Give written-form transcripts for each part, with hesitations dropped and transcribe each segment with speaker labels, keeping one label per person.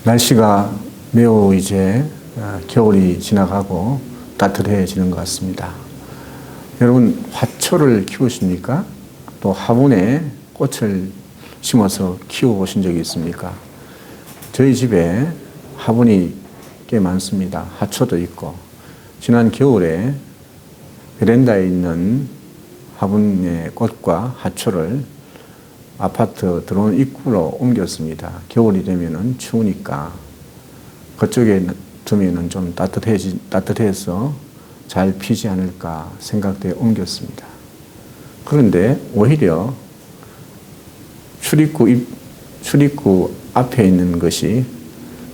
Speaker 1: 날씨가 매우 이제 겨울이 지나가고 따뜻해지는 것 같습니다. 여러분, 화초를 키우십니까? 또 화분에 꽃을 심어서 키워보신 적이 있습니까? 저희 집에 화분이 꽤 많습니다. 화초도 있고, 지난 겨울에 베란다에 있는 화분의 꽃과 화초를 아파트 들어온 입구로 옮겼습니다. 겨울이 되면은 추우니까 그쪽에 두면은 좀 따뜻해서 잘 피지 않을까 생각되어 옮겼습니다. 그런데 오히려 출입구 앞에 있는 것이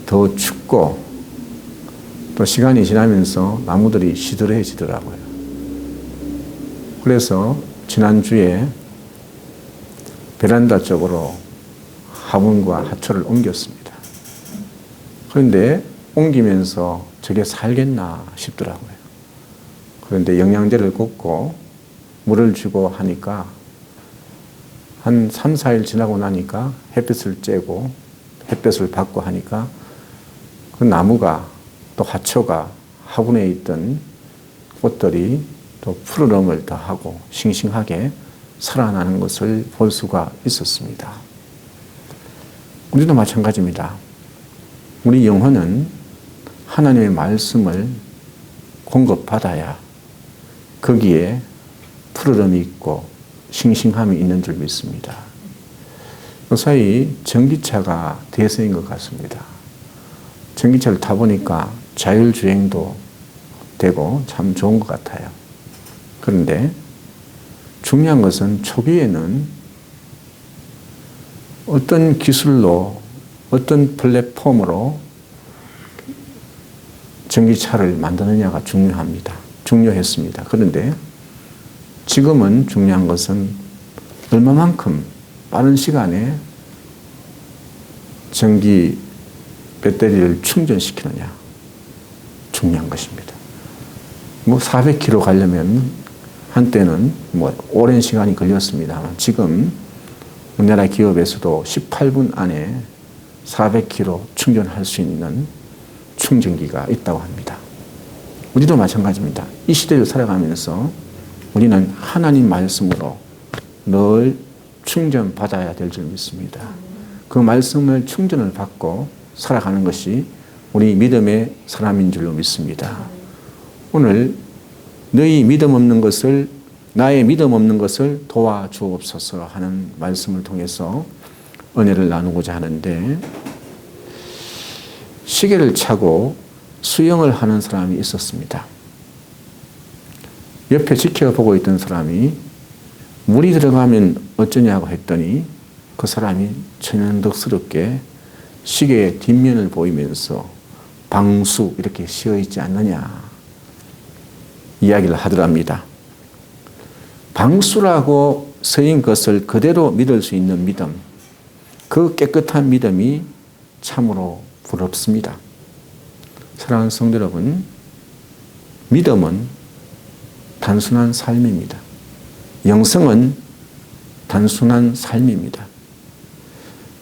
Speaker 1: 더 춥고 또 시간이 지나면서 나무들이 시들해지더라고요. 그래서 지난주에 베란다 쪽으로 화분과 화초를 옮겼습니다. 그런데 옮기면서 저게 살겠나 싶더라고요. 그런데 영양제를 꽂고 물을 주고 하니까 한 3, 4일 지나고 나니까 햇빛을 쬐고 햇볕을 받고 하니까 그 나무가 또 화초가 화분에 있던 꽃들이 또 푸르름을 더하고 싱싱하게 살아나는 것을 볼 수가 있었습니다. 우리도 마찬가지입니다. 우리 영혼은 하나님의 말씀을 공급받아야 거기에 푸르름이 있고 싱싱함이 있는 줄 믿습니다. 요사이 전기차가 대세인 것 같습니다. 전기차를 타보니까 자율주행도 되고 참 좋은 것 같아요. 그런데 중요한 것은 초기에는 어떤 기술로 어떤 플랫폼으로 전기차를 만드느냐가 중요했습니다. 그런데 지금은 중요한 것은 얼마만큼 빠른 시간에 전기 배터리를 충전시키느냐 중요한 것입니다. 400km 가려면 한때는 오랜 시간이 걸렸습니다만 지금 우리나라 기업에서도 18분 안에 400km 충전할 수 있는 충전기가 있다고 합니다. 우리도 마찬가지입니다. 이 시대를 살아가면서 우리는 하나님 말씀으로 늘 충전받아야 될 줄 믿습니다. 그 말씀을 충전을 받고 살아가는 것이 우리 믿음의 사람인 줄로 믿습니다. 오늘 나의 믿음 없는 것을 도와주옵소서 하는 말씀을 통해서 은혜를 나누고자 하는데, 시계를 차고 수영을 하는 사람이 있었습니다. 옆에 지켜보고 있던 사람이 물이 들어가면 어쩌냐고 했더니 그 사람이 천연덕스럽게 시계의 뒷면을 보이면서 방수 이렇게 씌어 있지 않느냐 이야기를 하더랍니다. 방수라고 서인 것을 그대로 믿을 수 있는 믿음, 그 깨끗한 믿음이 참으로 부럽습니다. 사랑하는 성도 여러분, 믿음은 단순한 삶입니다. 영성은 단순한 삶입니다.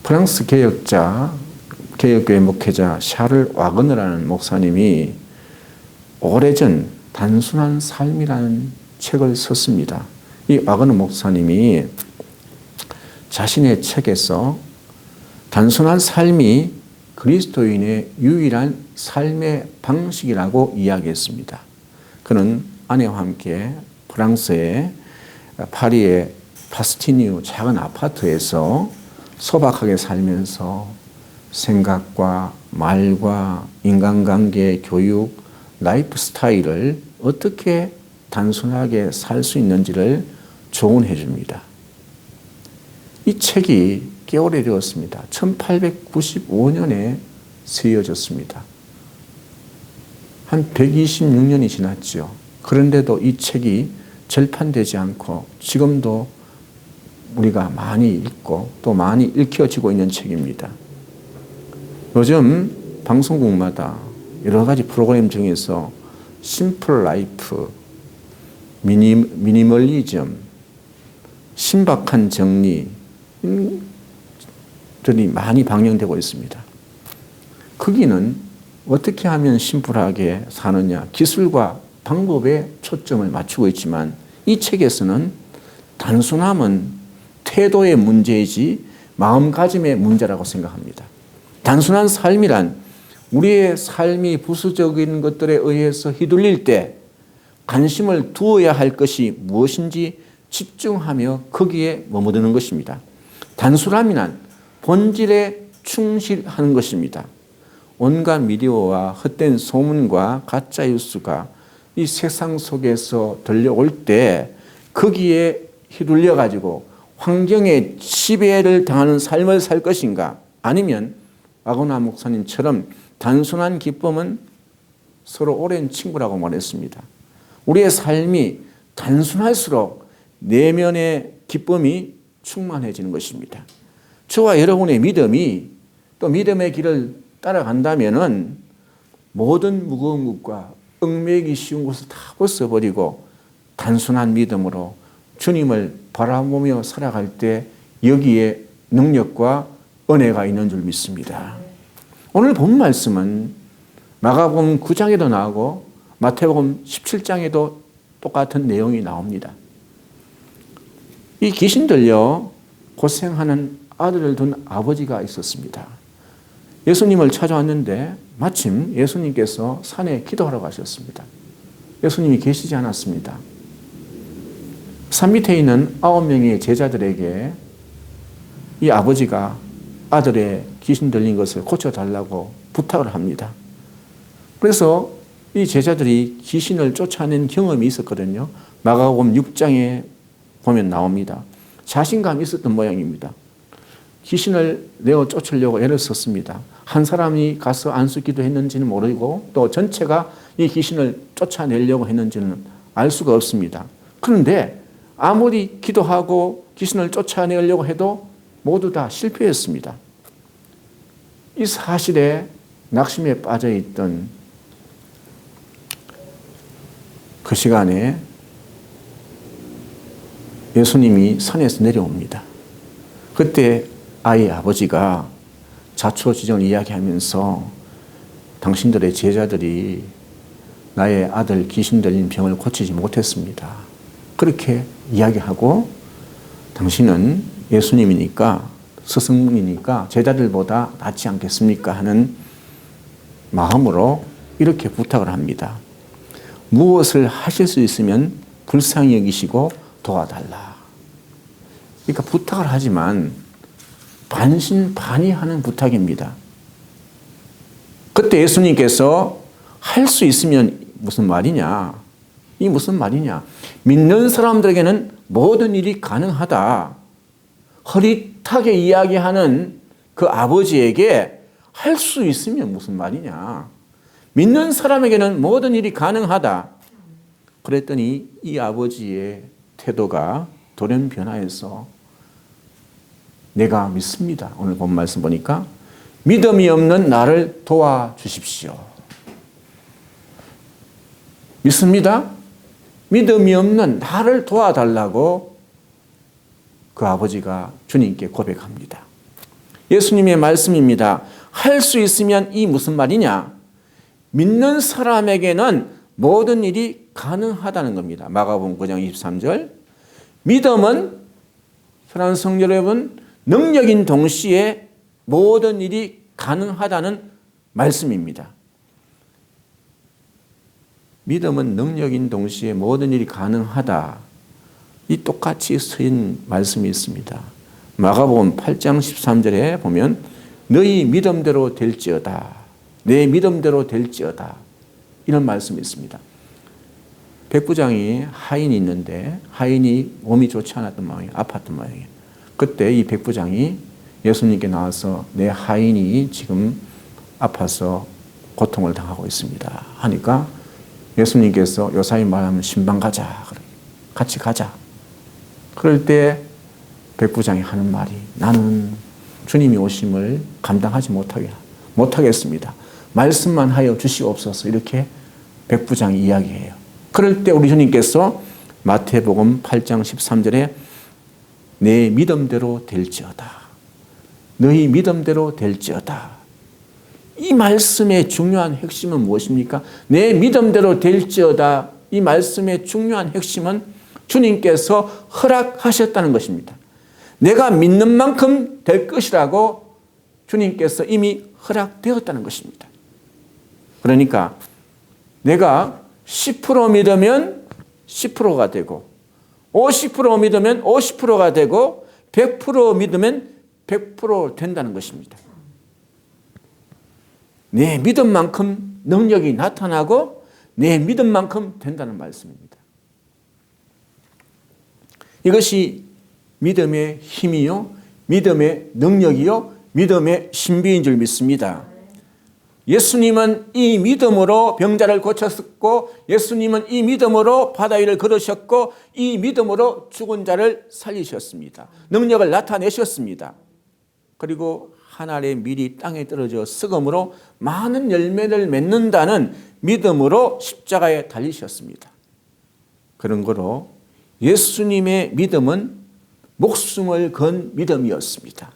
Speaker 1: 프랑스 개혁교회 목회자 샤를 와그너라는 목사님이 오래전 단순한 삶이라는 책을 썼습니다. 이 와그너 목사님이 자신의 책에서 단순한 삶이 그리스도인의 유일한 삶의 방식이라고 이야기했습니다. 그는 아내와 함께 프랑스의 파리의 파스티뉴 작은 아파트에서 소박하게 살면서 생각과 말과 인간관계, 교육, 라이프 스타일을 어떻게 단순하게 살 수 있는지를 조언해 줍니다. 이 책이 꽤 오래되었습니다. 1895년에 쓰여졌습니다. 한 126년이 지났죠. 그런데도 이 책이 절판되지 않고 지금도 우리가 많이 읽고 또 많이 읽혀지고 있는 책입니다. 요즘 방송국마다 여러 가지 프로그램 중에서 심플 라이프, 미니멀리즘, 신박한 정리 들이 많이 방영되고 있습니다. 거기는 어떻게 하면 심플하게 사느냐, 기술과 방법에 초점을 맞추고 있지만 이 책에서는 단순함은 태도의 문제이지 마음가짐의 문제라고 생각합니다. 단순한 삶이란 우리의 삶이 부수적인 것들에 의해서 휘둘릴 때 관심을 두어야 할 것이 무엇인지 집중하며 거기에 머무르는 것입니다. 단순함이란 본질에 충실하는 것입니다. 온갖 미디어와 헛된 소문과 가짜 뉴스가 이 세상 속에서 들려올 때 거기에 휘둘려 가지고 환경에 지배를 당하는 삶을 살 것인가, 아니면 아고나 목사님처럼 단순한 기쁨은 서로 오랜 친구라고 말했습니다. 우리의 삶이 단순할수록 내면의 기쁨이 충만해지는 것입니다. 저와 여러분의 믿음이 또 믿음의 길을 따라간다면은 모든 무거운 것과 얽매이기 쉬운 것을 다 벗어버리고 단순한 믿음으로 주님을 바라보며 살아갈 때 여기에 능력과 은혜가 있는 줄 믿습니다. 오늘 본 말씀은 마가복음 9장에도 나오고 마태복음 17장에도 똑같은 내용이 나옵니다. 이 귀신 들려 고생하는 아들을 둔 아버지가 있었습니다. 예수님을 찾아왔는데 마침 예수님께서 산에 기도하러 가셨습니다. 예수님이 계시지 않았습니다. 산 밑에 있는 9명의 제자들에게 이 아버지가 아들의 귀신 들린 것을 고쳐달라고 부탁을 합니다. 그래서 이 제자들이 귀신을 쫓아낸 경험이 있었거든요. 마가복음 6장에 보면 나옵니다. 자신감이 있었던 모양입니다. 귀신을 내어 쫓으려고 애를 썼습니다. 한 사람이 가서 안수 기도했는지는 모르고 또 전체가 이 귀신을 쫓아내려고 했는지는 알 수가 없습니다. 그런데 아무리 기도하고 귀신을 쫓아내려고 해도 모두 다 실패했습니다. 이 사실에 낙심에 빠져있던 그 시간에 예수님이 산에서 내려옵니다. 그때 아이의 아버지가 자초지종을 이야기하면서 당신들의 제자들이 나의 아들 귀신 들린 병을 고치지 못했습니다. 그렇게 이야기하고 당신은 예수님이니까 스승이니까 제자들보다 낫지 않겠습니까 하는 마음으로 이렇게 부탁을 합니다. 무엇을 하실 수 있으면 불쌍히 여기시고 도와달라. 그러니까 부탁을 하지만 반신반의하는 부탁입니다. 그때 예수님께서 할 수 있으면 무슨 말이냐? 이 무슨 말이냐? 믿는 사람들에게는 모든 일이 가능하다. 흐릿하게 이야기하는 그 아버지에게 할 수 있으면 무슨 말이냐? 믿는 사람에게는 모든 일이 가능하다. 그랬더니 이 아버지의 태도가 돌연변화해서 내가 믿습니다. 오늘 본 말씀 보니까 믿음이 없는 나를 도와주십시오. 믿습니다. 믿음이 없는 나를 도와달라고 그 아버지가 주님께 고백합니다. 예수님의 말씀입니다. 할 수 있으면 이 무슨 말이냐? 믿는 사람에게는 모든 일이 가능하다는 겁니다. 마가복음 9장 23절. 믿음은 사랑하는 성도 여러분, 능력인 동시에 모든 일이 가능하다는 말씀입니다. 믿음은 능력인 동시에 모든 일이 가능하다. 이 똑같이 쓰인 말씀이 있습니다. 마가복음 8장 13절에 보면 너희 믿음대로 될지어다. 내 믿음대로 될지어다. 이런 말씀이 있습니다. 백부장이 하인이 있는데 하인이 몸이 좋지 않았던 모양이에요. 아팠던 모양이에요. 그때 이 백부장이 예수님께 나와서 내 하인이 지금 아파서 고통을 당하고 있습니다. 하니까 예수님께서 요사이 말하면 신방 가자. 같이 가자. 그럴 때 백부장이 하는 말이 나는 주님이 오심을 감당하지 못하겠습니다. 말씀만 하여 주시옵소서. 이렇게 백부장이 이야기해요. 그럴 때 우리 주님께서 마태복음 8장 13절에 내 믿음대로 될지어다. 너희 믿음대로 될지어다. 이 말씀의 중요한 핵심은 무엇입니까? 내 믿음대로 될지어다. 이 말씀의 중요한 핵심은 주님께서 허락하셨다는 것입니다. 내가 믿는 만큼 될 것이라고 주님께서 이미 허락되었다는 것입니다. 그러니까 내가 10% 믿으면 10%가 되고 50% 믿으면 50%가 되고 100% 믿으면 100% 된다는 것입니다. 내 믿음만큼 능력이 나타나고 내 믿음만큼 된다는 말씀입니다. 이것이 믿음의 힘이요, 믿음의 능력이요, 믿음의 신비인 줄 믿습니다. 예수님은 이 믿음으로 병자를 고쳤고, 예수님은 이 믿음으로 바다 위를 걸으셨고, 이 믿음으로 죽은 자를 살리셨습니다. 능력을 나타내셨습니다. 그리고 한 알의 밀이 땅에 떨어져 썩음으로 많은 열매를 맺는다는 믿음으로 십자가에 달리셨습니다. 그런 거로 예수님의 믿음은 목숨을 건 믿음이었습니다.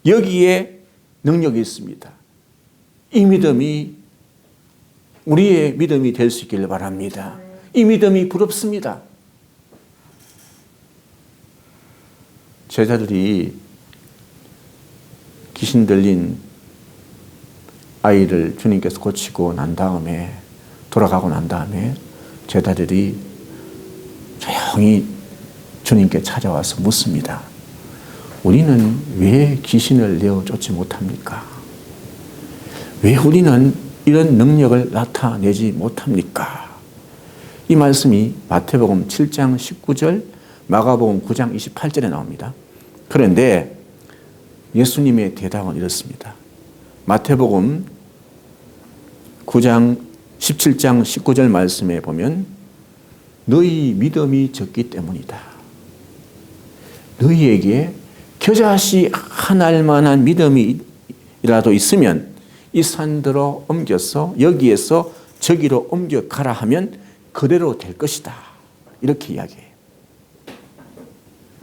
Speaker 1: 여기에 능력이 있습니다. 이 믿음이 우리의 믿음이 될 수 있기를 바랍니다. 이 믿음이 부럽습니다. 제자들이 귀신 들린 아이를 주님께서 고치고 난 다음에, 돌아가고 난 다음에 제자들이 조용히 주님께 찾아와서 묻습니다. 우리는 왜 귀신을 내어 쫓지 못합니까? 왜 우리는 이런 능력을 나타내지 못합니까? 이 말씀이 마태복음 7장 19절, 마가복음 9장 28절에 나옵니다. 그런데 예수님의 대답은 이렇습니다. 마태복음 9장 17장 19절 말씀에 보면 너희 믿음이 적기 때문이다. 너희에게 겨자씨 한 알만한 믿음이라도 있으면 이 산들어 옮겨서 여기에서 저기로 옮겨가라 하면 그대로 될 것이다. 이렇게 이야기해요.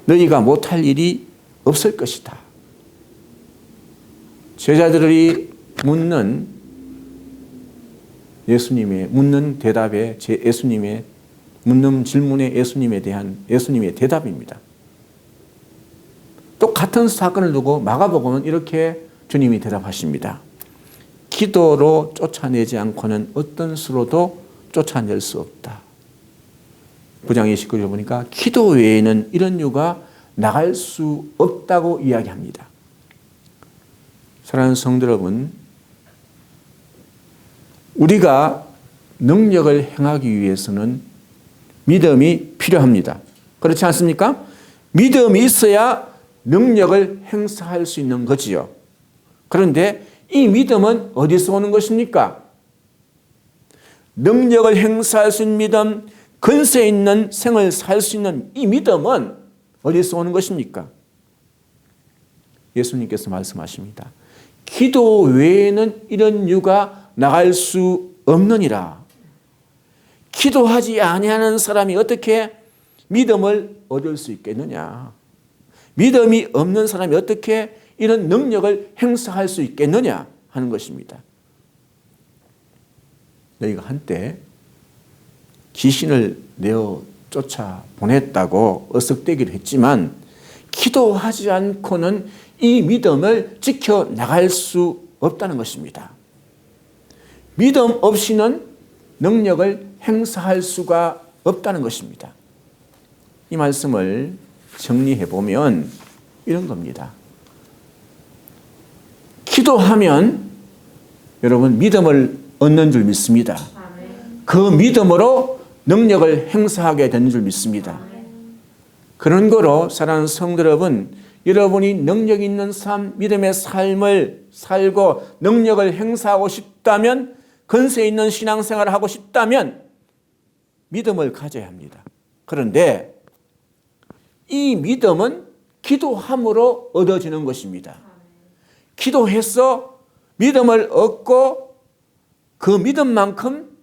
Speaker 1: 너희가 못할 일이 없을 것이다. 제자들이 묻는 대답에 예수님의 묻는 질문에 예수님에 대한 예수님의 대답입니다. 똑같은 사건을 두고 마가복음은 이렇게 주님이 대답하십니다. 기도로 쫓아내지 않고는 어떤 수로도 쫓아낼 수 없다. 9장 29절 보니까 기도 외에는 이런 유가 나갈 수 없다고 이야기합니다. 사랑하는 성도 여러분, 우리가 능력을 행하기 위해서는 믿음이 필요합니다. 그렇지 않습니까? 믿음이 있어야 능력을 행사할 수 있는 거지요. 그런데 이 믿음은 어디서 오는 것입니까? 능력을 행사할 수 있는 믿음, 근세 있는 생을 살 수 있는 이 믿음은 어디서 오는 것입니까? 예수님께서 말씀하십니다. 기도 외에는 이런 유가 나갈 수 없느니라. 기도하지 아니하는 사람이 어떻게 믿음을 얻을 수 있겠느냐? 믿음이 없는 사람이 어떻게 이런 능력을 행사할 수 있겠느냐 하는 것입니다. 너희가 한때 귀신을 내어 쫓아 보냈다고 어석대기를 했지만 기도하지 않고는 이 믿음을 지켜나갈 수 없다는 것입니다. 믿음 없이는 능력을 행사할 수가 없다는 것입니다. 이 말씀을 정리해 보면 이런 겁니다. 기도하면 여러분 믿음을 얻는 줄 믿습니다. 그 믿음으로 능력을 행사하게 되는 줄 믿습니다. 그런 거로 사랑하는 성도 여러분, 여러분이 능력 있는 삶, 믿음의 삶을 살고 능력을 행사하고 싶다면, 근세 있는 신앙생활을 하고 싶다면 믿음을 가져야 합니다. 그런데 이 믿음은 기도함으로 얻어지는 것입니다. 기도해서 믿음을 얻고 그 믿음만큼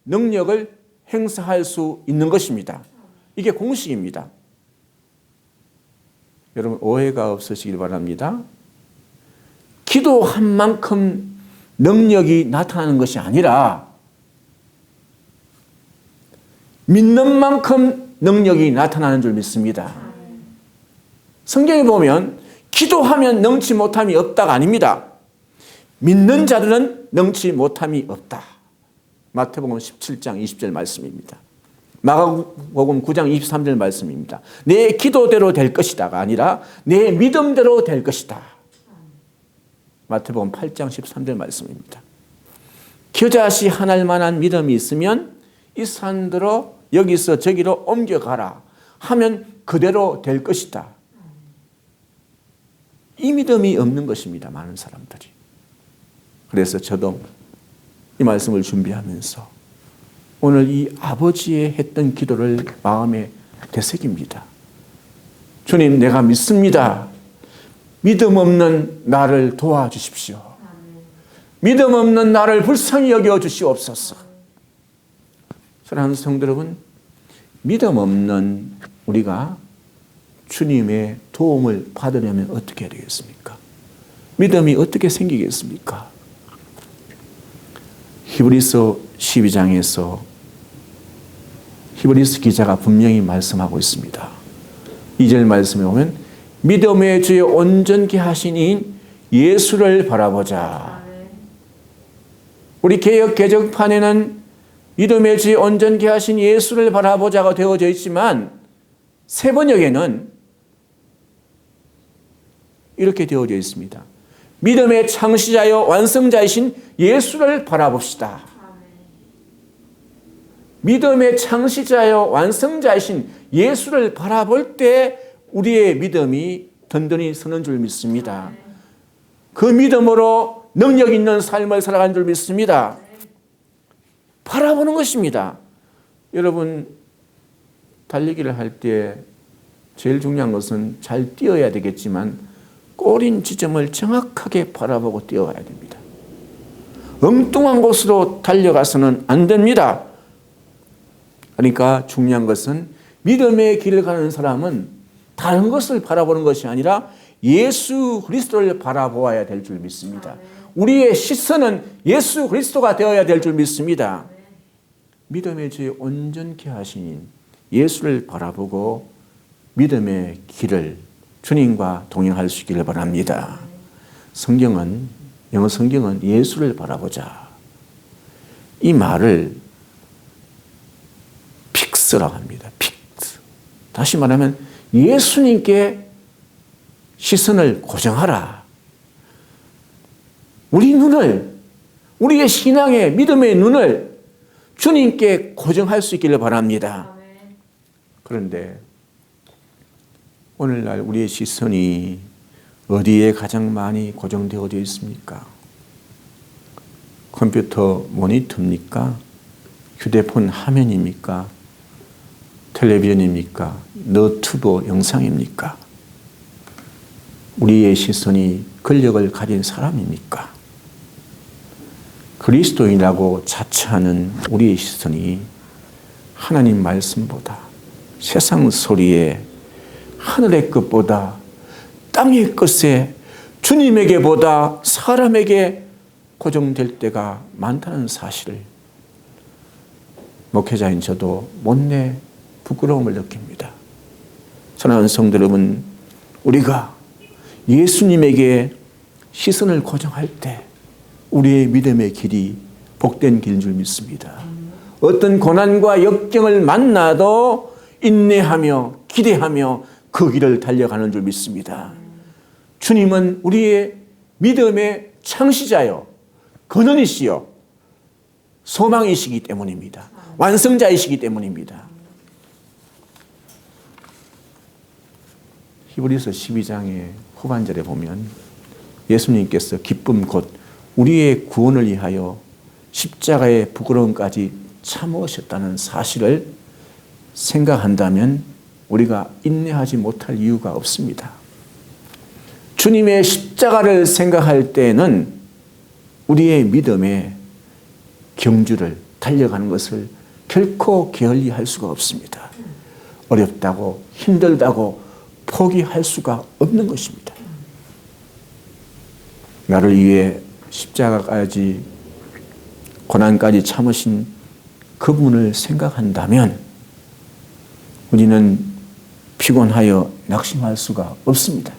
Speaker 1: 능력을 행사할 수 있는 것입니다. 이게 공식입니다. 여러분 오해가 없으시길 바랍니다. 기도한 만큼 능력이 나타나는 것이 아니라 믿는 만큼 능력이 나타나는 줄 믿습니다. 성경에 보면 기도하면 능치 못함이 없다가 아닙니다. 믿는 자들은 능치 못함이 없다. 마태복음 17장 20절 말씀입니다. 마가복음 9장 23절 말씀입니다. 내 기도대로 될 것이다가 아니라 내 믿음대로 될 것이다. 마태복음 8장 13절 말씀입니다. 겨자씨 하나일 만한 믿음이 있으면 이 산들어 여기서 저기로 옮겨가라 하면 그대로 될 것이다. 이 믿음이 없는 것입니다. 많은 사람들이. 그래서 저도 이 말씀을 준비하면서 오늘 이 아버지의 했던 기도를 마음에 되새깁니다. 주님, 내가 믿습니다. 믿음 없는 나를 도와주십시오. 믿음 없는 나를 불쌍히 여겨 주시옵소서. 사랑하는 성도 여러분, 믿음 없는 우리가 주님의 도움을 받으려면 어떻게 해야 되겠습니까? 믿음이 어떻게 생기겠습니까? 히브리서 12장에서 히브리서 기자가 분명히 말씀하고 있습니다. 2절 말씀에 보면 믿음의 주에 온전케 하신 이인 예수를 바라보자. 우리 개역 개정판에는 믿음의 주에 온전케 하신 예수를 바라보자가 되어져 있지만 세번역에는 이렇게 되어져 있습니다. 믿음의 창시자여 완성자이신 예수를 바라봅시다. 믿음의 창시자여 완성자이신 예수를 바라볼 때 우리의 믿음이 든든히 서는 줄 믿습니다. 그 믿음으로 능력 있는 삶을 살아가는 줄 믿습니다. 바라보는 것입니다. 여러분, 달리기를 할 때 제일 중요한 것은 잘 뛰어야 되겠지만 꼬린 지점을 정확하게 바라보고 뛰어가야 됩니다. 엉뚱한 곳으로 달려가서는 안 됩니다. 그러니까 중요한 것은 믿음의 길을 가는 사람은 다른 것을 바라보는 것이 아니라 예수 그리스도를 바라보아야 될 줄 믿습니다. 우리의 시선은 예수 그리스도가 되어야 될 줄 믿습니다. 믿음의 주에 온전케 하신 예수를 바라보고 믿음의 길을 주님과 동행할 수 있기를 바랍니다. 성경은, 영어 성경은 예수를 바라보자. 이 말을 픽스라고 합니다. 픽스. 다시 말하면 예수님께 시선을 고정하라. 우리 눈을, 우리의 신앙의 믿음의 눈을 주님께 고정할 수 있기를 바랍니다. 그런데 오늘날 우리의 시선이 어디에 가장 많이 고정되어져 있습니까? 컴퓨터 모니터입니까? 휴대폰 화면입니까? 텔레비전입니까? 너튜브 영상입니까? 우리의 시선이 권력을 가진 사람입니까? 그리스도인이라고 자처하는 우리의 시선이 하나님 말씀보다, 세상 소리에, 하늘의 것보다, 땅의 것에, 주님에게보다 사람에게 고정될 때가 많다는 사실을 목회자인 저도 못내 부끄러움을 느낍니다. 사랑하는 성도 여러분, 우리가 예수님에게 시선을 고정할 때 우리의 믿음의 길이 복된 길인 줄 믿습니다. 어떤 고난과 역경을 만나도 인내하며 기대하며 그 길을 달려가는 줄 믿습니다. 주님은 우리의 믿음의 창시자요, 근원이시요, 소망이시기 때문입니다. 완성자이시기 때문입니다. 히브리서 12장의 후반절에 보면 예수님께서 기쁨 곧 우리의 구원을 위하여 십자가의 부끄러움까지 참으셨다는 사실을 생각한다면 우리가 인내하지 못할 이유가 없습니다. 주님의 십자가를 생각할 때에는 우리의 믿음의 경주를 달려가는 것을 결코 게을리할 수가 없습니다. 어렵다고 힘들다고 포기할 수가 없는 것입니다. 나를 위해 십자가까지 고난까지 참으신 그분을 생각한다면 우리는 피곤하여 낙심할 수가 없습니다.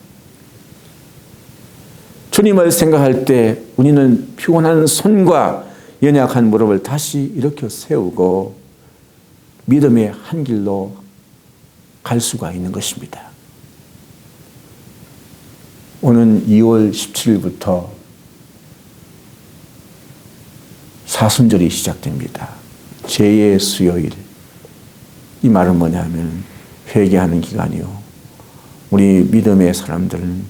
Speaker 1: 주님을 생각할 때 우리는 피곤한 손과 연약한 무릎을 다시 일으켜 세우고 믿음의 한 길로 갈 수가 있는 것입니다. 오는 2월 17일부터 사순절이 시작됩니다. 죄의 수요일. 이 말은 뭐냐면 회개하는 기간이요. 우리 믿음의 사람들은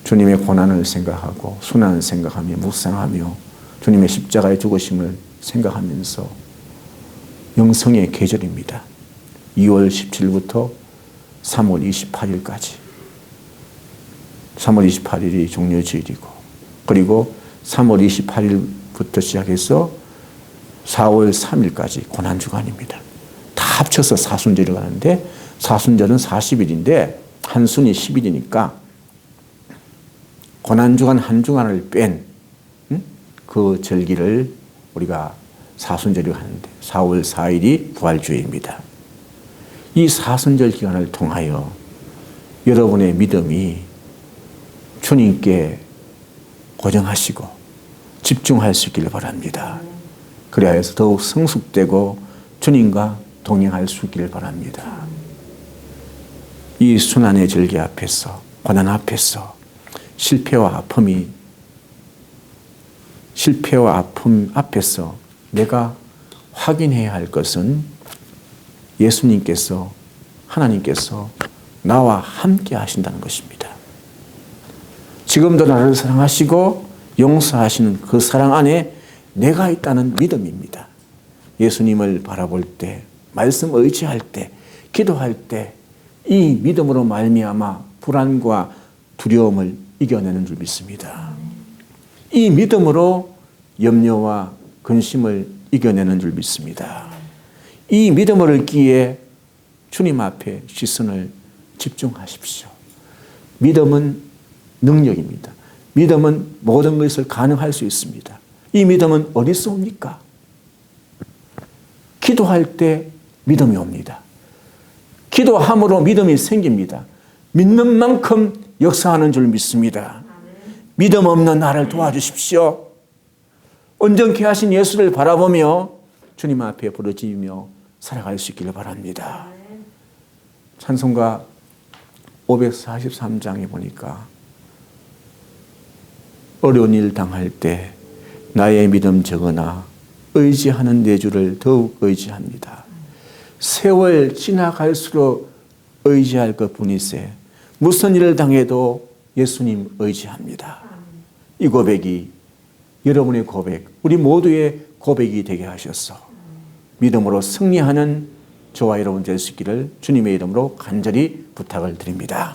Speaker 1: 주님의 고난을 생각하고 순환을 생각하며 묵상하며 주님의 십자가의 죽으심을 생각하면서 영성의 계절입니다. 2월 17일부터 3월 28일까지. 3월 28일이 종료주일이고 그리고 3월 28일부터 시작해서 4월 3일까지 고난주간입니다. 다 합쳐서 사순절이 가는데 사순절은 40일인데 한 순이 10일이니까 고난주간 한 주간을 뺀 그 절기를 우리가 사순절이 하는데 4월 4일이 부활주일입니다. 이 사순절 기간을 통하여 여러분의 믿음이 주님께 고정하시고 집중할 수 있기를 바랍니다. 그래야 해서 더욱 성숙되고 주님과 동행할 수 있기를 바랍니다. 이 순환의 절기 앞에서 고난 앞에서 실패와 아픔 앞에서 내가 확인해야 할 것은 예수님께서 하나님께서 나와 함께 하신다는 것입니다. 지금도 나를 사랑하시고 용서하시는 그 사랑 안에 내가 있다는 믿음입니다. 예수님을 바라볼 때, 말씀 의지할 때, 기도할 때 이 믿음으로 말미암아 불안과 두려움을 이겨내는 줄 믿습니다. 이 믿음으로 염려와 근심을 이겨내는 줄 믿습니다. 이 믿음을 얻기에 주님 앞에 시선을 집중하십시오. 믿음은 능력입니다. 믿음은 모든 것을 가능할 수 있습니다. 이 믿음은 어디서 옵니까? 기도할 때 믿음이 옵니다. 기도함으로 믿음이 생깁니다. 믿는 만큼 역사하는 줄 믿습니다. 믿음 없는 나를 도와주십시오. 온전케 하신 예수를 바라보며 주님 앞에 부르짖으며 살아갈 수 있기를 바랍니다. 찬송가 543장에 보니까 어려운 일 당할 때 나의 믿음 적으나 의지하는 내 주를 더욱 의지합니다. 세월 지나갈수록 의지할 것뿐이세 무슨 일을 당해도 예수님 의지합니다. 이 고백이 여러분의 고백, 우리 모두의 고백이 되게 하셔서 믿음으로 승리하는 저와 여러분 될 수 있기를 주님의 이름으로 간절히 부탁을 드립니다.